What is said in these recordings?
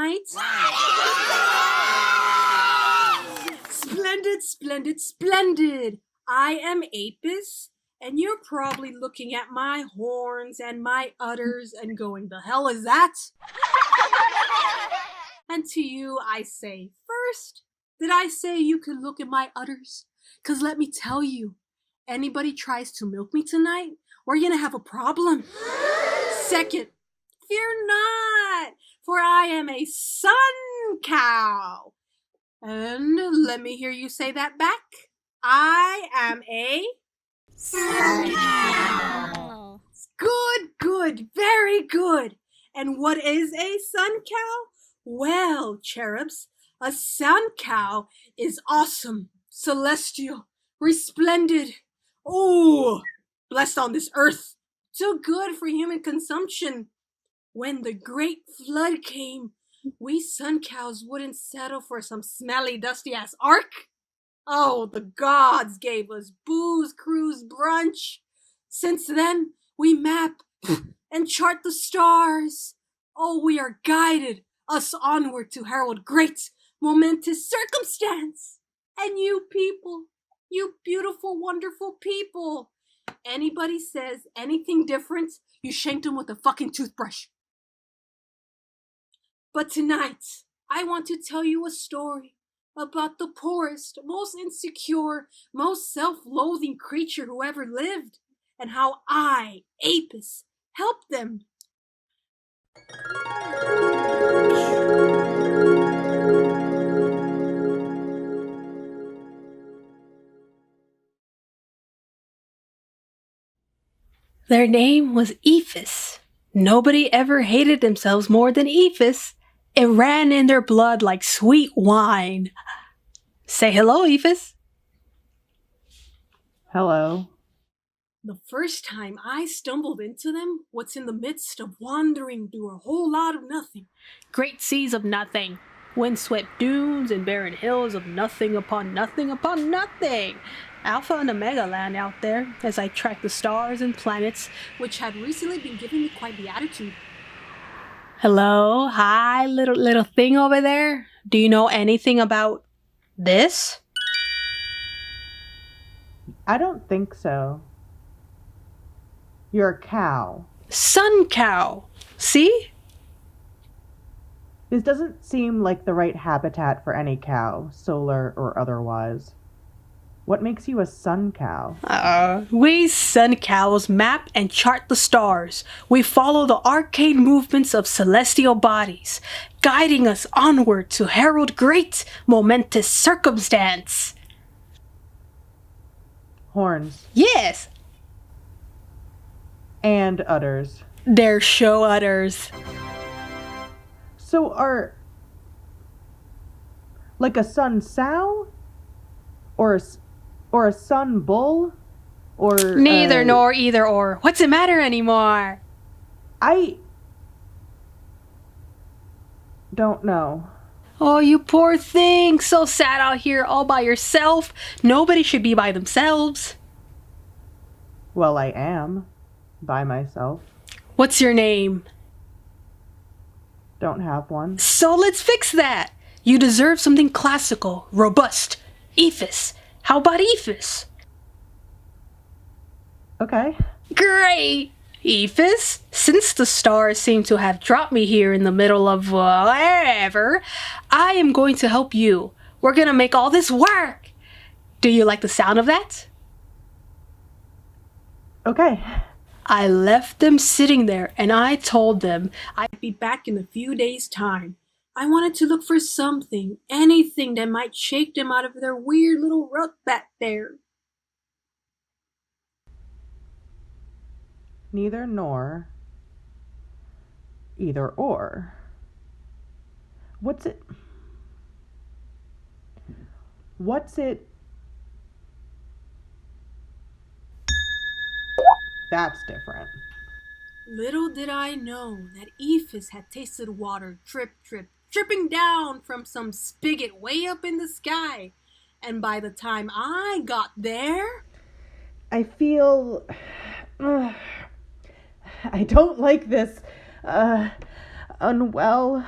tonight? Splendid, splendid, splendid. I am Apis, and you're probably looking at my horns and my udders and going, the hell is that? And to you I say, first, did I say you could look at my udders? 'Cause let me tell you, anybody tries to milk me tonight, we're gonna have a problem. Second, fear not, for I am a sun cow. And let me hear you say that back. I am a sun cow. Good, very good. And what is a sun cow? Well, cherubs, a sun cow is awesome, celestial, resplendent, blessed on this earth, too good for human consumption. When the great flood came, we sun cows wouldn't settle for some smelly, dusty-ass ark. Oh, the gods gave us booze, cruise, brunch. Since then, we map and chart the stars. Oh, we are guided, us onward to herald great, momentous circumstance. And you people, you beautiful, wonderful people, anybody says anything different, you shanked them with a fucking toothbrush. But tonight, I want to tell you a story about the poorest, most insecure, most self-loathing creature who ever lived, and how I, Apis, helped them. Their name was Ephus. Nobody ever hated themselves more than Ephus. It ran in their blood like sweet wine. Say hello, Ephus. Hello. The first time I stumbled into them was in the midst of wandering through a whole lot of nothing. Great seas of nothing. Windswept dunes and barren hills of nothing upon nothing upon nothing. Alpha and Omega land out there as I tracked the stars and planets, which had recently been giving me quite the attitude. Hello, hi, little thing over there. Do you know anything about this? I don't think so. You're a cow. Sun cow. See? This doesn't seem like the right habitat for any cow, solar or otherwise. What makes you a sun cow? We sun cows map and chart the stars. We follow the arcane movements of celestial bodies, guiding us onward to herald great, momentous circumstance. Horns. Yes, And udders. they're show udders. So are... like a sun sow? Or a sun bull? Or... Neither nor either or. What's the matter anymore? I... don't know. Oh, you poor thing. So sad out here all by yourself. Nobody should be by themselves. Well, I am. By myself. What's your name? Don't have one. So let's fix that. You deserve something classical, robust. Ephus. How about Ephus? Okay. Great! Ephus, since the stars seem to have dropped me here in the middle of wherever, I am going to help you. We're gonna make all this work. Do you like the sound of that? Okay. I left them sitting there and I told them I'd be back in a few days' time. I wanted to look for something, anything that might shake them out of their weird little rut back there. Neither nor. Either or. What's it? That's different. Little did I know that Ephus had tasted water dripping down from some spigot way up in the sky. And by the time I got there... I feel... I don't like this. Unwell.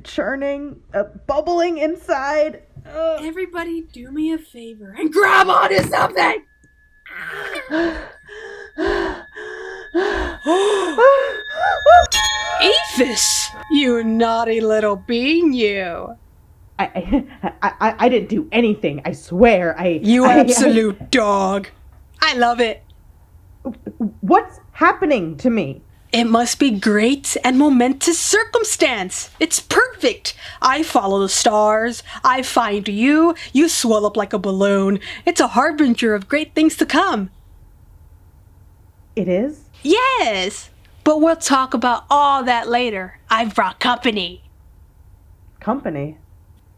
churning, bubbling inside. Everybody do me a favor and grab onto something! Aphis! You naughty little bean, you! I didn't do anything, I swear. You absolute dog! I love it! What's happening to me? It must be great and momentous circumstance. It's perfect. I follow the stars. I find you. You swell up like a balloon. It's a harbinger of great things to come. It is? Yes, but we'll talk about all that later. I've brought company. Company?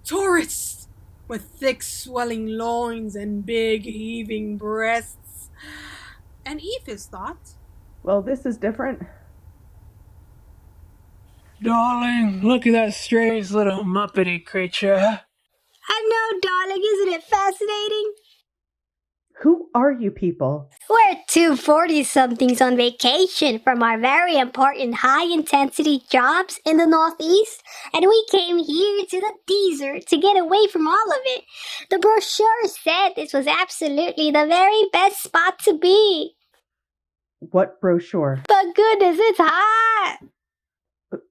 Tourists with thick swelling loins and big heaving breasts. And Aphis thought, well, this is different. Darling, look at that strange little muppety creature. I know, darling. Isn't it fascinating? Who are you people? We're two 40-somethings on vacation from our very important high-intensity jobs in the Northeast, and we came here to the desert to get away from all of it. The brochure said this was absolutely the very best spot to be. What brochure? But goodness, it's hot!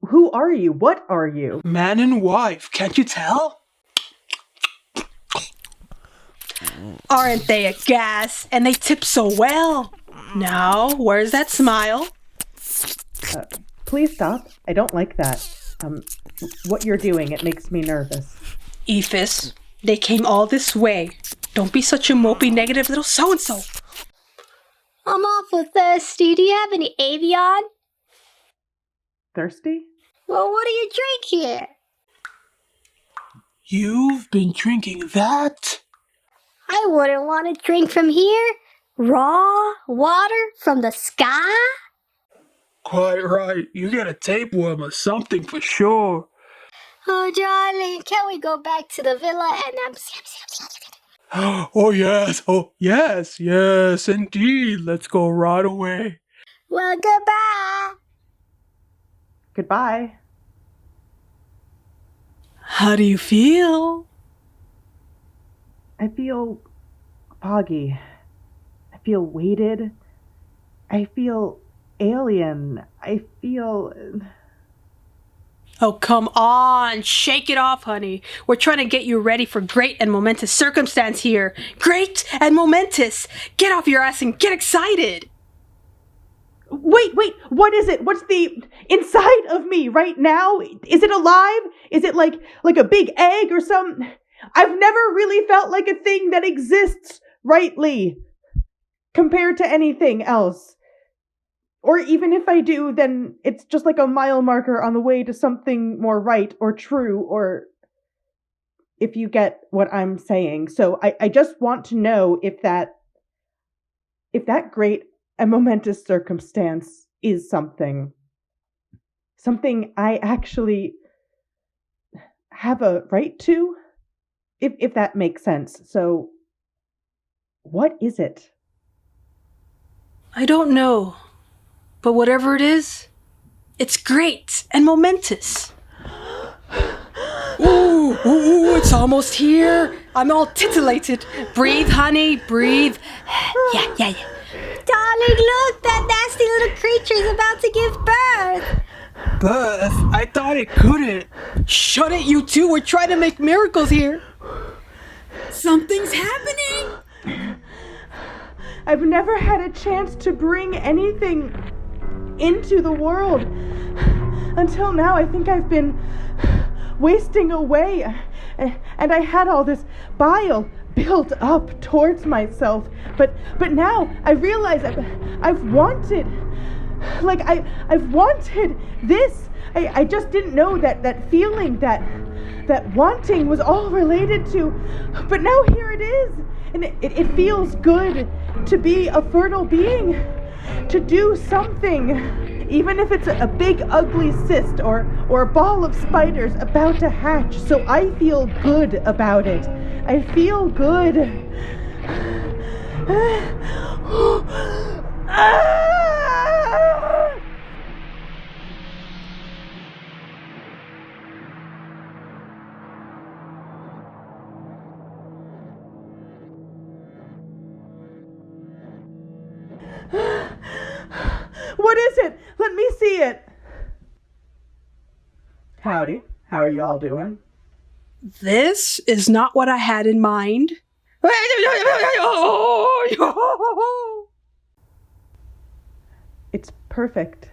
Who are you? What are you? Man and wife, can't you tell? Aren't they a gas? And they tip so well. Now, where's that smile? Please stop. I don't like that. What you're doing, it makes me nervous. Aphis, they came all this way. Don't be such a mopey negative little so-and-so. I'm awful thirsty. Do you have any Avion? Thirsty? Well, what do you drink here? You've been drinking that? I wouldn't want to drink from here. Raw water from the sky? Quite right. You get a tapeworm or something for sure. Oh, darling, can we go back to the villa and Oh, yes, indeed. Let's go right away. Well, goodbye. Goodbye. How do you feel? I feel foggy. I feel weighted. I feel alien. I feel... Oh, come on. Shake it off, honey. We're trying to get you ready for great and momentous circumstance here. Great and momentous. Get off your ass and get excited. Wait, what is it? What's the inside of me right now? Is it alive? Is it like a big egg or some... I've never really felt like a thing that exists rightly compared to anything else. Or even if I do, then it's just like a mile marker on the way to something more right or true, or if you get what I'm saying. So I just want to know if that great and momentous circumstance is something I actually have a right to, if that makes sense. So what is it? I don't know. But whatever it is, it's great and momentous. Ooh, it's almost here. I'm all titillated. Breathe, honey, breathe. Yeah. Darling, look, that nasty little creature is about to give birth. Birth? I thought it couldn't. Shut it, you two. We're trying to make miracles here. Something's happening. I've never had a chance to bring anything into the world. Until now, I think I've been wasting away. And I had all this bile built up towards myself. But now I realize I've wanted... I've wanted this. I just didn't know that feeling, that wanting was all related to... But now here it is. And it feels good to be a fertile being. To do something, even if it's a big ugly cyst or a ball of spiders about to hatch. So I feel good about it. I feel good. What is it? Let me see it. Howdy. How are y'all doing? This is not what I had in mind. It's perfect.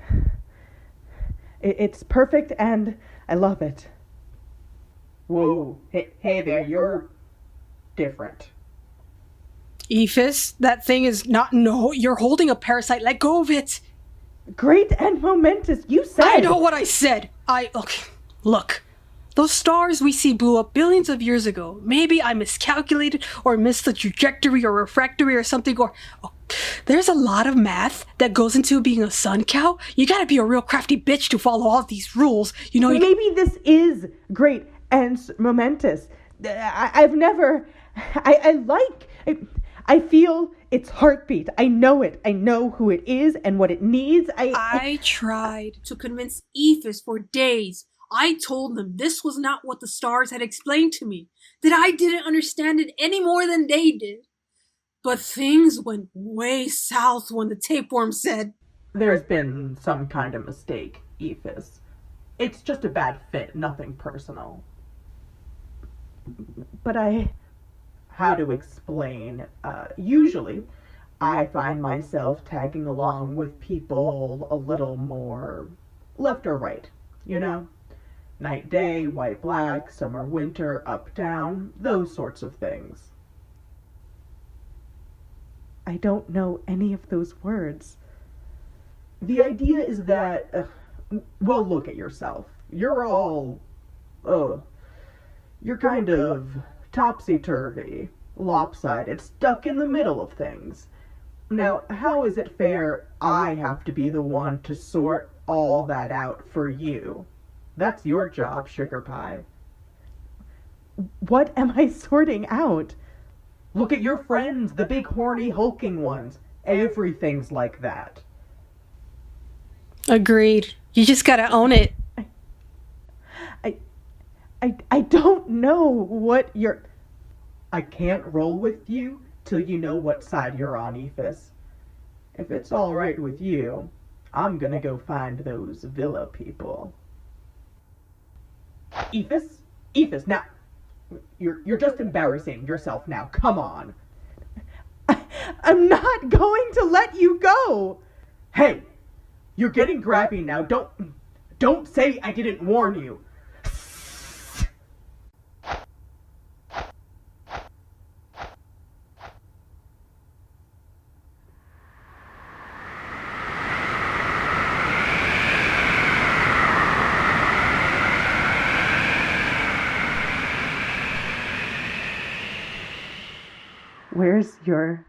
It's perfect and I love it. Whoa. Hey there, you're different. Ephus, that thing is not. No, you're holding a parasite. Let go of it. Great and momentous, you said. I know what I said. Look. Those stars we see blew up billions of years ago. Maybe I miscalculated or missed the trajectory or refractory or something, there's a lot of math that goes into being a sun cow. You gotta be a real crafty bitch to follow all these rules. Maybe this is great and momentous. I feel its heartbeat. I know it. I know who it is and what it needs. I tried to convince Ephus for days. I told them this was not what the stars had explained to me, that I didn't understand it any more than they did. But things went way south when the tapeworm said, "There's been some kind of mistake, Ephus. It's just a bad fit, nothing personal." But how to explain? Usually, I find myself tagging along with people a little more left or right, Night, day, white, black, summer, winter, up, down, those sorts of things. I don't know any of those words. The idea is that, look at yourself. You're all, you're kind of topsy-turvy, lopsided, stuck in the middle of things. Now, how is it fair I have to be the one to sort all that out for you? That's your job, Sugar Pie. What am I sorting out? Look at your friends, the big horny hulking ones. Everything's like that. Agreed. You just gotta own it. I don't know what you're... I can't roll with you till you know what side you're on, Ephus. If it's all right with you, I'm gonna go find those villa people. Ephus, now, you're just embarrassing yourself now. Come on. I'm not going to let you go. Hey, you're getting grabby now. Don't say I didn't warn you. Where's your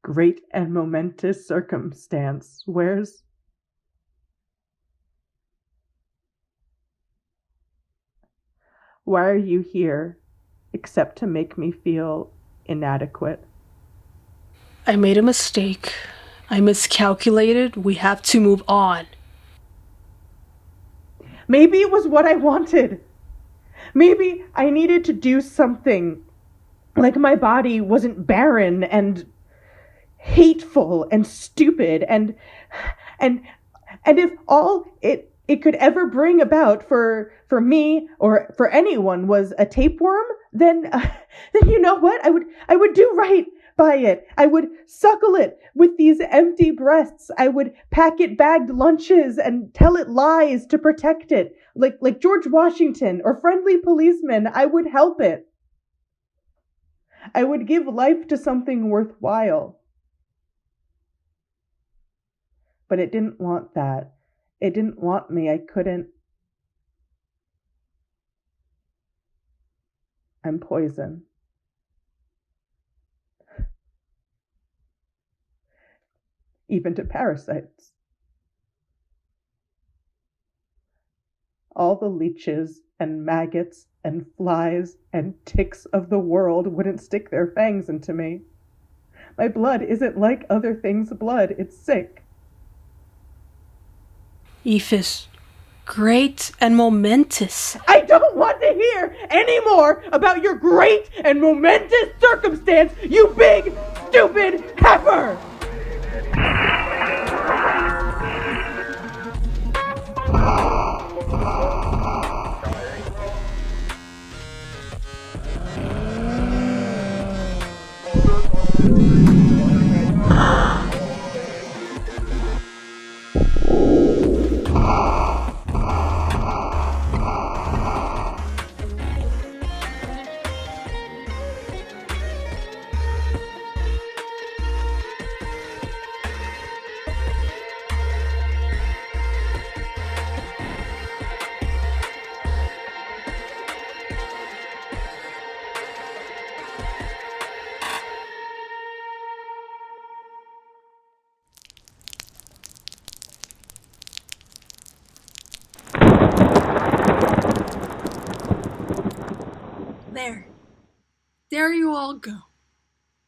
great and momentous circumstance? Why are you here except to make me feel inadequate? I made a mistake. I miscalculated. We have to move on. Maybe it was what I wanted. Maybe I needed to do something. Like my body wasn't barren and hateful and stupid and if all it could ever bring about for me or for anyone was a tapeworm, then you know what? I would do right by it. I would suckle it with these empty breasts. I would pack it bagged lunches and tell it lies to protect it. Like George Washington or friendly policemen, I would help it. I would give life to something worthwhile. But it didn't want that. It didn't want me. I couldn't. I'm poison. Even to parasites. All the leeches and maggots and flies and ticks of the world wouldn't stick their fangs into me. My blood isn't like other things' blood. It's sick. Ephus, great and momentous. I don't want to hear any more about your great and momentous circumstance, you big, stupid heifer! There you all go.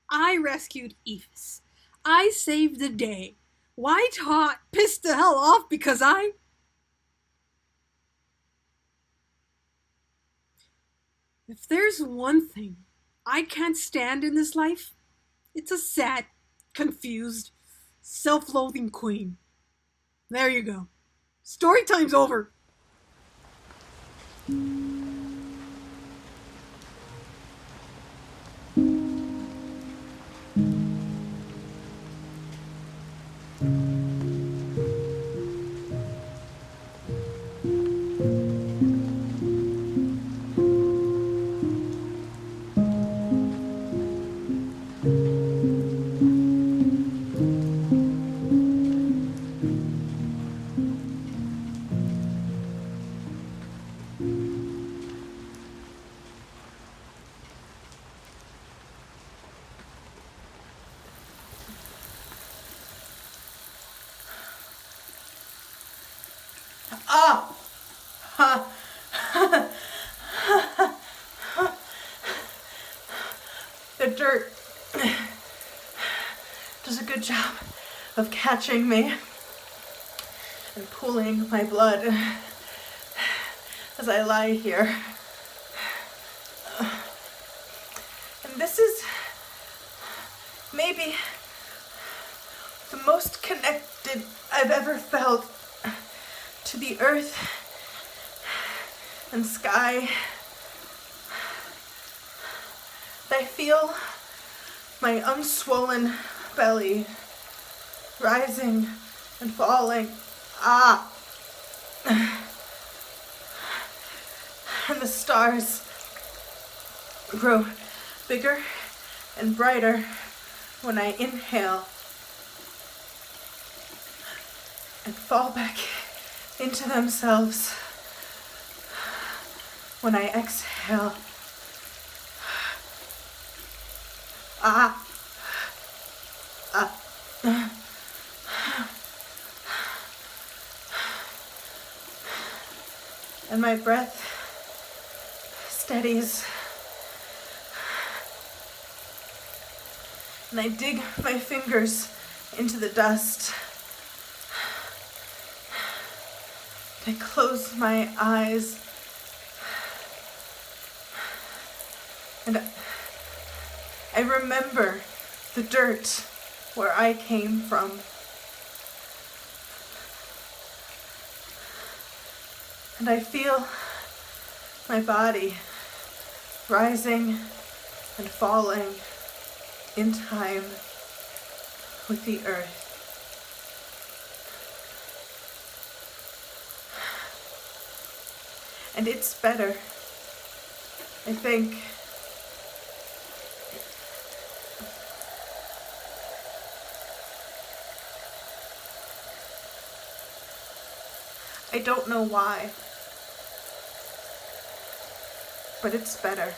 I rescued Ephus. I saved the day. White Hot pissed the hell off because If there's one thing I can't stand in this life, it's a sad, confused, self-loathing queen. There you go. Story time's over. Ah! Ha! The dirt does a good job of catching me and pooling my blood as I lie here. And this is maybe the most connected I've ever felt to the earth and sky. I feel my unswollen belly rising and falling. Ah! And the stars grow bigger and brighter when I inhale and fall back into themselves when I exhale. Ah. Ah. And my breath steadies. And I dig my fingers into the dust. I close my eyes. And I remember the dirt where I came from. And I feel my body rising and falling in time with the earth. And it's better, I think. I don't know why, but it's better.